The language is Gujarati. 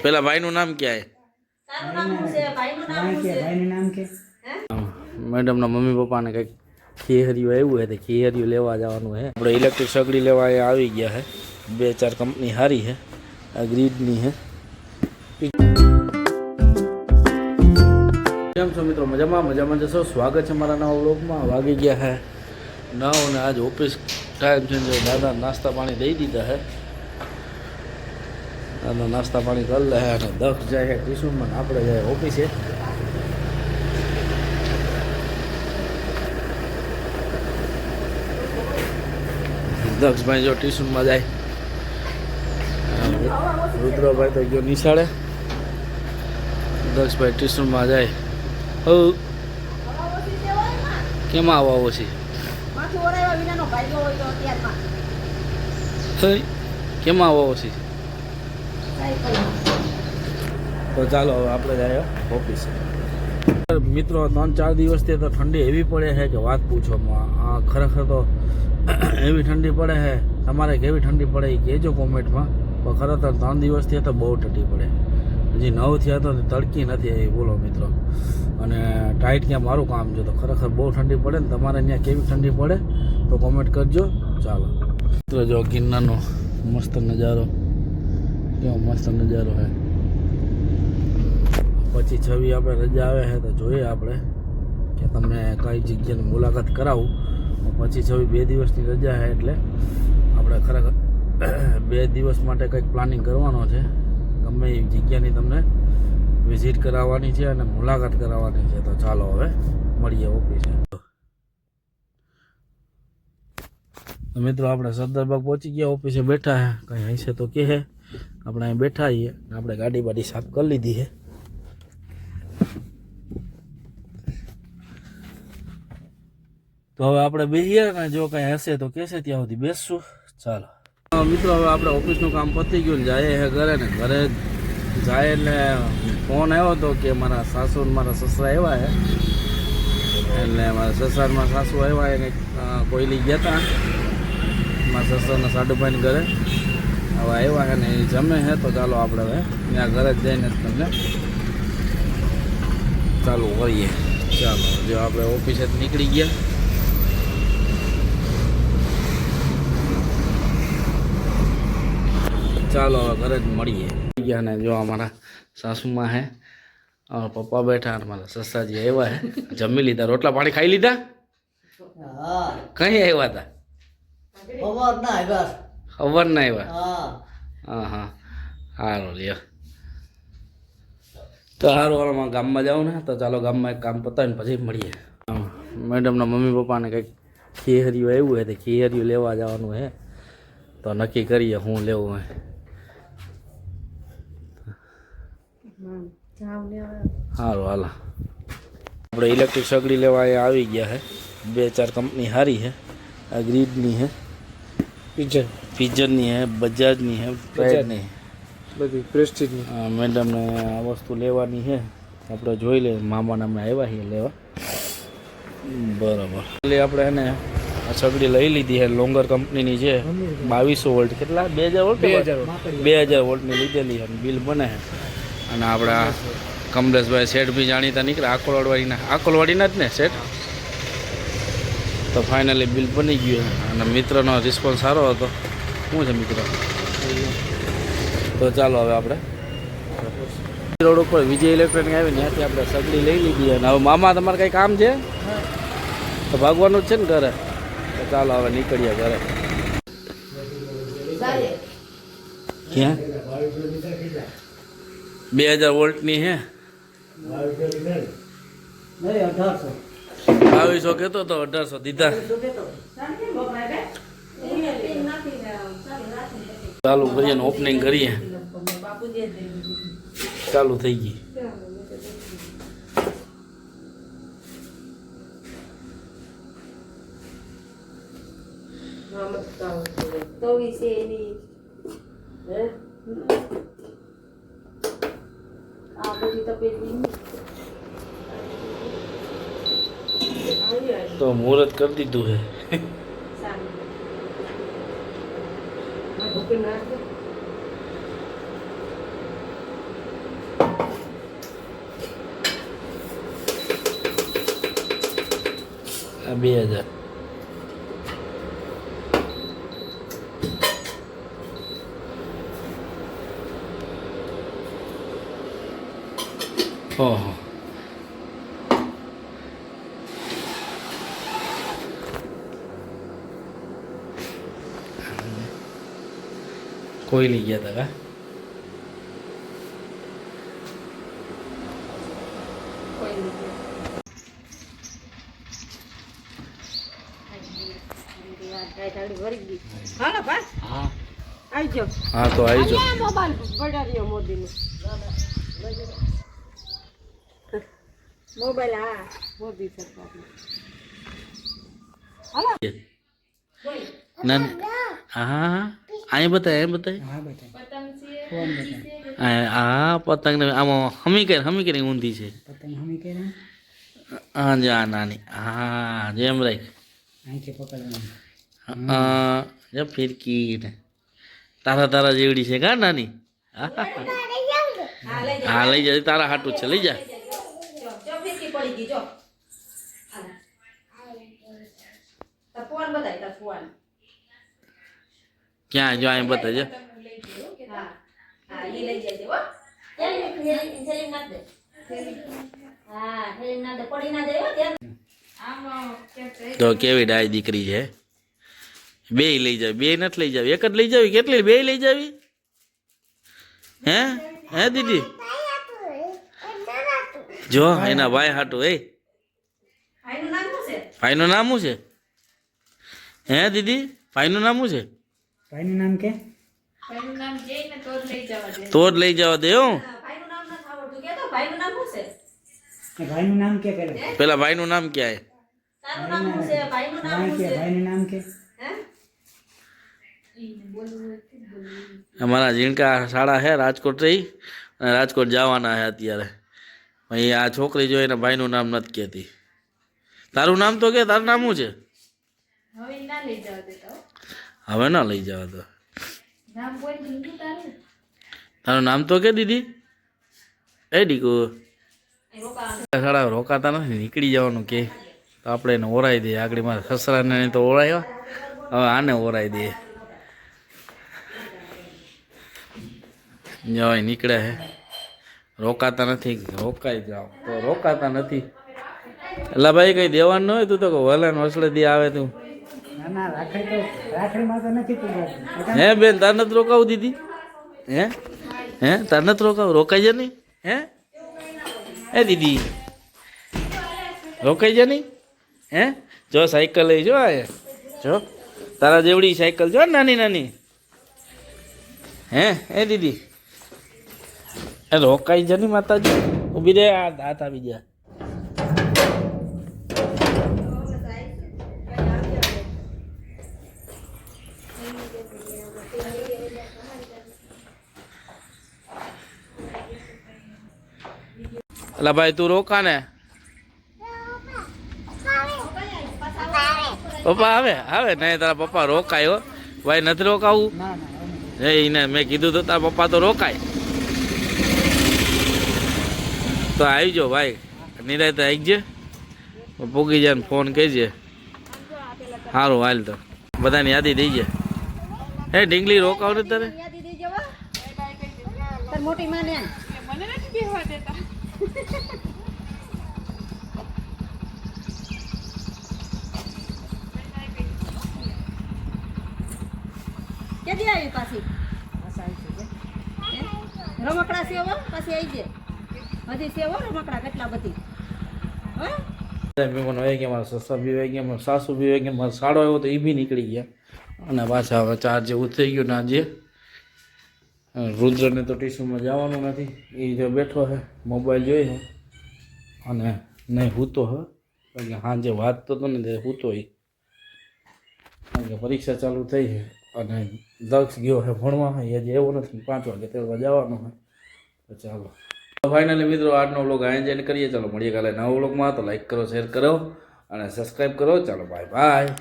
પેલા ભાઈનું નામ क्या है? મેડમના મમ્મી પપ્પાને કંઈક ખીહરિયું આવ્યું હે તો ખીહરિયું લેવા જવાનું હે. આપણે ઇલેક્ટ્રિક સગડી લેવા અહીંયા આવી ગયા હે. 2-4 કંપની સારી હે. આ ગ્રીડની હે. કેમ છો મિત્રો? મજામાં જશો. સ્વાગત છે મારા નવા વ્લોગમાં. વાગી ગયા હે 9 અને આજ ઓફિસ ટાઈમ છે. દાદા નાસ્તા પાણી દઈ દીધા હે. દાદા નાસ્તા પાણી કરી લે અને દક્ષ જાય ટ્યુશનમાં, આપણે જાય ઓફિસે. દક્ષભાઈ જો ટ્યુશનમાં જાય, રુદ્રભાઈ તો ગયો નિશાળે. દક્ષભાઈ ટ્યુશનમાં જાય. કેમાં આવવા છે? કેમાં આવવા છે? તો ચાલો હવે આપણે જાય ઓફિસે. મિત્રો 3-4 દિવસથી તો ઠંડી એવી પડે છે કે વાત પૂછવામાં. ખરેખર તો એવી ઠંડી પડે છે. તમારે કેવી ઠંડી પડે એ કહેજો કોમેન્ટમાં. પણ ખરેખર 3 દિવસથી તો બહુ ઠંડી પડે. હજી 9 થયા તો તડકી નથી આવી, બોલો મિત્રો. અને ટાઈટ ક્યાં મારું કામ છે તો ખરેખર બહુ ઠંડી પડે ને. તમારે ત્યાં કેવી ઠંડી પડે તો કોમેન્ટ કરજો. ચાલો મિત્રો, જો ગિરનારનો મસ્ત નજારો, કેવો મસ્ત નજારો છે. 25-26 આપણે રજા આવે છે તો જોઈએ આપણે કે તમને કઈ જગ્યાની મુલાકાત કરાવું. 25-26 2 દિવસની રજા છે એટલે આપણે ખરેખર 2 દિવસ માટે કંઈક પ્લાનિંગ કરવાનો છે. ગમે એ જગ્યાની તમને વિઝિટ કરાવવાની છે અને મુલાકાત કરાવવાની છે. તો ચાલો હવે મળીએ ઓફિસે. મિત્રો આપણે સરદારબાગ પહોંચી ગયા, ઓફિસે બેઠા હે. કંઈ હશે તો કહે. આપણે અહીં બેઠા છીએ. આપણે ગાડી બાડી સાફ કરી લીધી છે. તો હવે આપણે બેસીએ ને, જો કંઈ હશે તો કહેશે ત્યાં સુધી બેસશું. ચાલો મિત્રો, હવે આપણે ઓફિસનું કામ પતી ગયું ને જાય હે ઘરે. ને ઘરે જાય એટલે ફોન આવ્યો હતો કે મારા સાસુ ને મારા સસરા આવ્યા હે. એટલે મારા સસરામાં સાસુ આવ્યા એને કોઈ લઈ ગયા હતા મારા સસરાના સાડુભાઈને ઘરે. હવે આવ્યા હે ને એ જમે હે. તો ચાલો આપણે હવે ત્યાં ઘરે જ જઈને તમને ચાલુ કરીએ. ચાલો જો આપણે ઓફિસે નીકળી ગયા. ચાલો હવે ઘરે જ મળીએ. ગયા ને જો અમારા સાસુમાં હે, અમારા પપ્પા બેઠા અને મારા સસાજી આવ્યા હે. જમી લીધા, રોટલા પાણી ખાઈ લીધા. કઈ આવ્યા હતા? ખબર ના આવ્યા. હા સારું લ્યો. તો સારું હાલમાં ગામમાં જાઉં ને. તો ચાલો ગામમાં એક કામ પતાવીને પછી મળીએ. મેડમના મમ્મી પપ્પાને કંઈક ખીહરિયું આવ્યું હે તો ખીહરિયું લેવા જવાનું હે. તો નક્કી કરીએ શું લેવું હે. સારું હાલો. આપણે ઇલેક્ટ્રિક સગડી લેવા અહીંયા આવી ગયા હે. 2-4 કંપની સારી હે. આ ગ્રીડની હે, પિજનની હે, બજાજની હે, પ્રાઇડની બધી પ્રેસ્ટીજની. મેડમને આ વસ્તુ લેવાની છે. આપણે જોઈ લઈએ. મામાને અમે આવ્યા છીએ લેવા. બરાબર. એટલે આપણે એને આ સગડી લઈ લીધી છે. લોંગર કંપનીની છે. 2200 વોલ્ટ. કેટલા? 2000 વોલ્ટ. 2000 વોલ્ટની લીધેલી છે. બિલ બને છે. અને આપણા કમલેશભાઈ શેઠ બી જાણીતા નીકળ્યા. આકોલવાડીના જ ને શેઠ. તો ફાઇનલી બિલ બની ગયું. અને મિત્રનો રિસ્પોન્સ સારો હતો. શું છે મિત્ર? તો ચાલો હવે આપણે રોડ ઉપર વિજય ઇલેક્ટ્રોનિક આવી ત્યાંથી આપણે સગડી લઈ લીધી. અને હવે મામા તમારે કંઈ કામ છે તો ભાગવાનું જ છે ને ઘરે. તો ચાલો હવે નીકળીએ ઘરે. ક્યાં? 2000 વોલ્ટની હે. 2200 કહેતો તો 1800 દીધા. ચાલુ કરીએ ને ઓપનિંગ કરીએ. ચાલુ થઈ ગઈ. તો મુહૂર્ત કરી દીધું છે. આ 2000. ઓહો કોઈ લઈ ગયા હતા કા હા તો આવી જાઓ મોબાઈલ હા મોદી સરકાર ના હા અહીં બતાય હા પતંગ ને આમાં હમી કરી ઊંધી છે હા જા નાની હા જેમ રાખ જેમ ફિરકી ને તારા જેવડી છે કા નાની હા લઈ જા તારા હાટું છે લઈ જા ક્યાં જો અહીં બતાજો તો કેવી ડાય દીકરી છે બે લઈ જાવ બે નથી લઈ જાવ એક જ લઈ જાવી કેટલી બે લઈ જાવી હે હે દીદી જો એના ભાઈ હાટું એ ભાઈનું નામ શું છે હે દીદી ભાઈનું નામ શું છે ભાઈનું નામ કે તો જ લઈ જવા દે હું ભાઈનું નામ કે પેલા ભાઈનું નામ ક્યાં ભાઈનું નામ કે અમારા ઝીણકા શાળા છે રાજકોટ રહી અને રાજકોટ જવાના છે અત્યારે અહીં આ છોકરી જોઈને ભાઈનું નામ નથી કહેતી તારું નામ તો કે તારું નામ શું છે હવે ના લઈ જવા તો તારું નામ તો કે દીદી એ દીકુ શાળા રોકાતા નથી નીકળી જવાનું કે તો આપણે એને ઓરાઈ દઈએ આગળ મારા સસરાને તો ઓરાયો હવે આને ઓરાઈ દઈએ જવાય નીકળે હે રોકાતા નથી રોકાઈ જાઓ તો રોકાતા નથી એટલે ભાઈ કઈ દેવાનું ન હોય તું તો વલણ વસલે દી આવે તું હે બેન તાર નથી રોકાવું દીદી હે તાર નથી રોકાવું રોકાઈ જાય નહીં હે દીદી રોકાઈ જાય નહીં હે જો સાયકલ લઈ જો આ જો તારા જેવડી સાયકલ જો નાની નાની હે દીદી એ રોકાઈ જાય નહીં માતાજી ઊભી રે આ દાંત આવી ગયા અલા ભાઈ તું રોકા ને પપ્પા આવે નહીં તારા પપ્પા રોકાયો ભાઈ નથી રોકાવું એને મેં કીધું તો તારા પપ્પા તો રોકાય તો આવી જાઓ ભાઈ નિરાય તો આવી જાય પૂગી જાય ને ફોન કરજે સારું હાલ તો બધાની યાદી દઈ જાય હે ઢીંગલી રોકાવ ને તારે મોટી માને કેદી આવી પાછી રમકડા સેવો પાછી આવી જાય હજી સેવો રમકડા કેટલા બધી મહેમાન વહી ગયા મારા સસરા બી વહી ગયા મારા સાસુ બી વહી ગયા મારો સાડો આવ્યો તો એ બી નીકળી ગયા અને પાછા હવે 4 જેવું થઈ ગયું ને આજે રુદ્રને તો ટ્યુશનમાં જવાનું નથી એ જો બેઠો છે મોબાઈલ જોઈ છે અને નહીં હૂતો હે કારણ કે સાંજે વાંચતો હતો ને તે હૂતો એ કારણ કે પરીક્ષા ચાલુ થઈ છે અને દક્ષ ગયો છે ભણવા એ હજી એવો નથી 5 વાગે તેડવા જવાનો હોય તો ચાલો ફાઇનલી મિત્રો આજનો વ્લોગ અહીં જઈને કરીએ ચાલો મળીએ કાલે નવા વ્લોગમાં તો લાઈક કરો શેર કરો અને સબસ્ક્રાઈબ કરો ચાલો બાય બાય